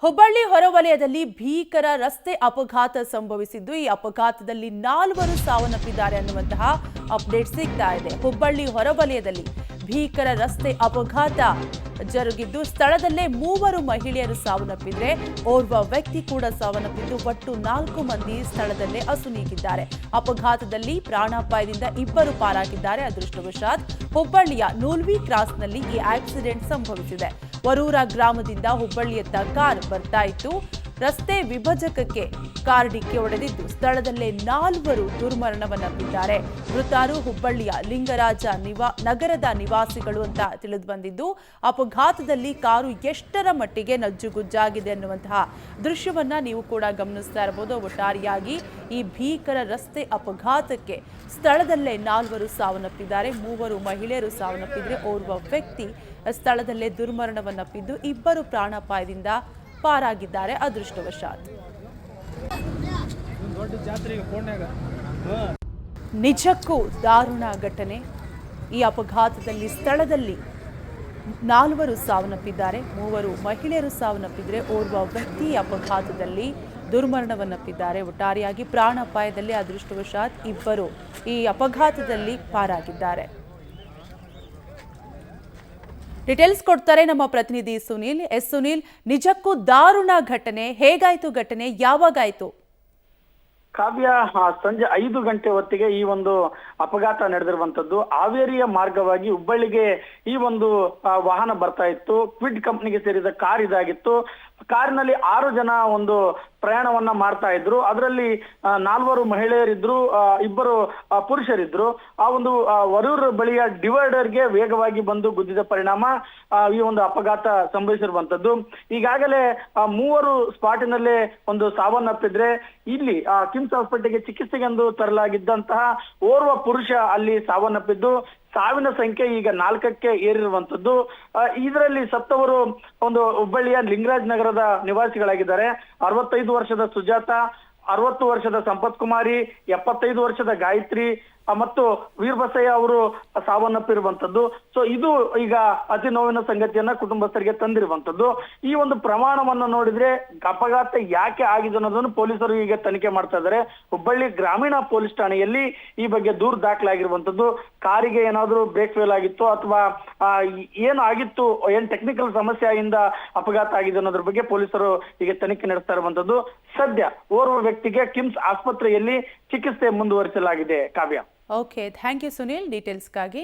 ಹುಬ್ಬಳ್ಳಿ ಹೊರವಲಯದಲ್ಲಿ ಭೀಕರ ರಸ್ತೆ ಅಪಘಾತ ಸಂಭವಿಸಿದ್ದು ಈ ಅಪಘಾತದಲ್ಲಿ 4 ಸಾವನ್ನಪ್ಪಿದ್ದಾರೆ ಅನ್ನುವಂತಹ ಅಪ್ಡೇಟ್ ಸಿಗ್ತಾ ಇದೆ. ಹುಬ್ಬಳ್ಳಿ ಹೊರವಲಯದಲ್ಲಿ ಭೀಕರ ರಸ್ತೆ ಅಪಘಾತ ಜರುಗಿದ್ದು ಸ್ಥಳದಲ್ಲೇ 3 ಮಹಿಳೆಯರು ಸಾವನ್ನಪ್ಪಿದ್ರೆ ಓರ್ವ ವ್ಯಕ್ತಿ ಕೂಡ ಸಾವನ್ನಪ್ಪಿದ್ದು ಒಟ್ಟು 4 ಮಂದಿ ಸ್ಥಳದಲ್ಲೇ ಅಸುನೀಗಿದ್ದಾರೆ. ಅಪಘಾತದಲ್ಲಿ ಪ್ರಾಣಾಪಾಯದಿಂದ 2 ಪಾರಾಗಿದ್ದಾರೆ. ಅದೃಷ್ಟವಶಾತ್ ಹುಬ್ಬಳ್ಳಿಯ ನೂಲ್ವಿ ಕ್ರಾಸ್ನಲ್ಲಿ ಈ ಆಕ್ಸಿಡೆಂಟ್ ಸಂಭವಿಸಿದೆ. ವರೂರ ಗ್ರಾಮದಿಂದ ಹುಬ್ಬಳ್ಳಿಯತ್ತ ಕಾರ್ ಬರ್ತಾ ಇತ್ತು. ರಸ್ತೆ ವಿಭಜಕಕ್ಕೆ ಕಾರ್ ಡಿಕ್ಕಿ ಹೊಡೆದಿದ್ದು ಸ್ಥಳದಲ್ಲೇ 4 ದುರ್ಮರಣವನ್ನಪ್ಪಿದ್ದಾರೆ. ಮೃತರು ಹುಬ್ಬಳ್ಳಿಯ ಲಿಂಗರಾಜ ನಗರದ ನಿವಾಸಿಗಳು ಅಂತ ತಿಳಿದು ಬಂದಿದ್ದು ಅಪಘಾತದಲ್ಲಿ ಕಾರು ಎಷ್ಟರ ಮಟ್ಟಿಗೆ ನಜ್ಜುಗುಜ್ಜಾಗಿದೆ ಅನ್ನುವಂತಹ ದೃಶ್ಯವನ್ನ ನೀವು ಕೂಡ ಗಮನಿಸ್ತಾ ಇರಬಹುದು. ಒಟ್ಟಾರೆಯಾಗಿ ಈ ಭೀಕರ ರಸ್ತೆ ಅಪಘಾತಕ್ಕೆ ಸ್ಥಳದಲ್ಲೇ 4 ಸಾವನ್ನಪ್ಪಿದ್ದಾರೆ. 3 ಮಹಿಳೆಯರು ಸಾವನ್ನಪ್ಪಿದ್ರೆ ಓರ್ವ ವ್ಯಕ್ತಿ ಸ್ಥಳದಲ್ಲೇ ದುರ್ಮರಣವನ್ನಪ್ಪಿದ್ದು 2 ಪ್ರಾಣಾಪಾಯದಿಂದ ಪಾರಾಗಿದ್ದಾರೆ. ಅದೃಷ್ಟವಶಾತ್ ನಿಜಕ್ಕೂ ದಾರುಣ ಘಟನೆ. ಈ ಅಪಘಾತದಲ್ಲಿ ಸ್ಥಳದಲ್ಲಿ 4 ಸಾವನ್ನಪ್ಪಿದ್ದಾರೆ. 3 ಮಹಿಳೆಯರು ಸಾವನ್ನಪ್ಪಿದ್ರೆ ಓರ್ವ ವ್ಯಕ್ತಿ ಅಪಘಾತದಲ್ಲಿ ದುರ್ಮರಣವನ್ನಪ್ಪಿದ್ದಾರೆ. ಒಟ್ಟಾರೆಯಾಗಿ ಪ್ರಾಣಾಪಾಯದಲ್ಲಿ ಅದೃಷ್ಟವಶಾತ್ 2 ಈ ಅಪಘಾತದಲ್ಲಿ ಪಾರಾಗಿದ್ದಾರೆ. ಡೀಟೇಲ್ಸ್ ಕೊಡ್ತಾರೆ ನಮ್ಮ ಪ್ರತಿನಿಧಿ ಸುನೀಲ್. ಸುನೀಲ್, ನಿಜಕ್ಕೂ ದಾರುಣ ಘಟನೆ. ಹೇಗಾಯ್ತು ಘಟನೆ, ಯಾವಾಗಾಯ್ತು? ಕಾವ್ಯ, ಸಂಜೆ 5 ಗಂಟೆ ಹೊತ್ತಿಗೆ ಈ ಒಂದು ಅಪಘಾತ ನಡೆದಿರುವಂತದ್ದು. ಹಾವೇರಿಯ ಮಾರ್ಗವಾಗಿ ಹುಬ್ಬಳ್ಳಿಗೆ ಈ ಒಂದು ವಾಹನ ಬರ್ತಾ ಇತ್ತು. ಕ್ವಿಡ್ ಕಂಪ್ನಿಗೆ ಸೇರಿದ ಕಾರ್ ಇದಾಗಿತ್ತು. ಕಾರಿನಲ್ಲಿ 6 ಜನ ಒಂದು ಪ್ರಯಾಣವನ್ನ ಮಾಡ್ತಾ ಇದ್ರು. ಅದರಲ್ಲಿ 4 ಮಹಿಳೆಯರಿದ್ರು, 2 ಪುರುಷರಿದ್ರು. ಆ ಒಂದು ವರೂರ್ ಬಳಿಯ ಡಿವೈಡರ್ಗೆ ವೇಗವಾಗಿ ಬಂದು ಗುದ್ದಿದ ಪರಿಣಾಮ ಈ ಒಂದು ಅಪಘಾತ ಸಂಭವಿಸಿರುವಂತದ್ದು. ಈಗಾಗಲೇ 3 ಸ್ಪಾಟಿನಲ್ಲೇ ಒಂದು ಸಾವನ್ನಪ್ಪಿದ್ರೆ ಇಲ್ಲಿ ಕಿಮ್ಸ್ ಹಾಸ್ಪಿಟಲ್ಗೆ ಚಿಕಿತ್ಸೆಗೆಂದು ತರಲಾಗಿದ್ದಂತಹ ಓರ್ವ ಪುರುಷ ಅಲ್ಲಿ ಸಾವನ್ನಪ್ಪಿದ್ದು ಸಾವಿನ ಸಂಖ್ಯೆ ಈಗ 4ಕ್ಕೆ ಏರಿರುವಂತದ್ದು. ಇದರಲ್ಲಿ ಸತ್ತವರು ಒಂದು ಹುಬ್ಬಳ್ಳಿಯ ಲಿಂಗರಾಜ್ ನಗರದ ನಿವಾಸಿಗಳಾಗಿದ್ದಾರೆ. 65 ವರ್ಷದ ಸುಜಾತ, 60 ವರ್ಷದ ಸಂಪತ್ ಕುಮಾರಿ, 75 ವರ್ಷದ ಗಾಯತ್ರಿ ಮತ್ತು ವೀರಬಸಯ್ಯ ಅವರು ಸಾವನ್ನಪ್ಪಿರುವಂತದ್ದು. ಸೊ ಇದು ಈಗ ಅತಿ ನೋವಿನ ಸಂಗತಿಯನ್ನ ಕುಟುಂಬಸ್ಥರಿಗೆ ತಂದಿರುವಂತದ್ದು. ಈ ಒಂದು ಪ್ರಮಾಣವನ್ನು ನೋಡಿದ್ರೆ ಅಪಘಾತ ಯಾಕೆ ಆಗಿದೆ ಅನ್ನೋದನ್ನು ಪೊಲೀಸರು ಈಗ ತನಿಖೆ ಮಾಡ್ತಾ ಇದ್ದಾರೆ. ಹುಬ್ಬಳ್ಳಿ ಗ್ರಾಮೀಣ ಪೊಲೀಸ್ ಠಾಣೆಯಲ್ಲಿ ಈ ಬಗ್ಗೆ ದೂರು ದಾಖಲಾಗಿರುವಂತದ್ದು. ಕಾರಿಗೆ ಏನಾದ್ರೂ ಬ್ರೇಕ್ ಫೇಲ್ ಆಗಿತ್ತು ಅಥವಾ ಏನು ಆಗಿತ್ತು, ಏನ್ ಟೆಕ್ನಿಕಲ್ ಸಮಸ್ಯೆಯಿಂದ ಅಪಘಾತ ಆಗಿದೆ ಅನ್ನೋದ್ರ ಬಗ್ಗೆ ಪೊಲೀಸರು ಈಗ ತನಿಖೆ ನಡೆಸ್ತಾ ಇರುವಂತದ್ದು. ಸದ್ಯ ಓರ್ವ ವ್ಯಕ್ತಿಗೆ ಕಿಮ್ಸ್ ಆಸ್ಪತ್ರೆಯಲ್ಲಿ ಚಿಕಿತ್ಸೆ ಮುಂದುವರಿಸಲಾಗಿದೆ. Kavya. Okay, thank you Sunil ಡೀಟೇಲ್ಸ್ಗಾಗಿ.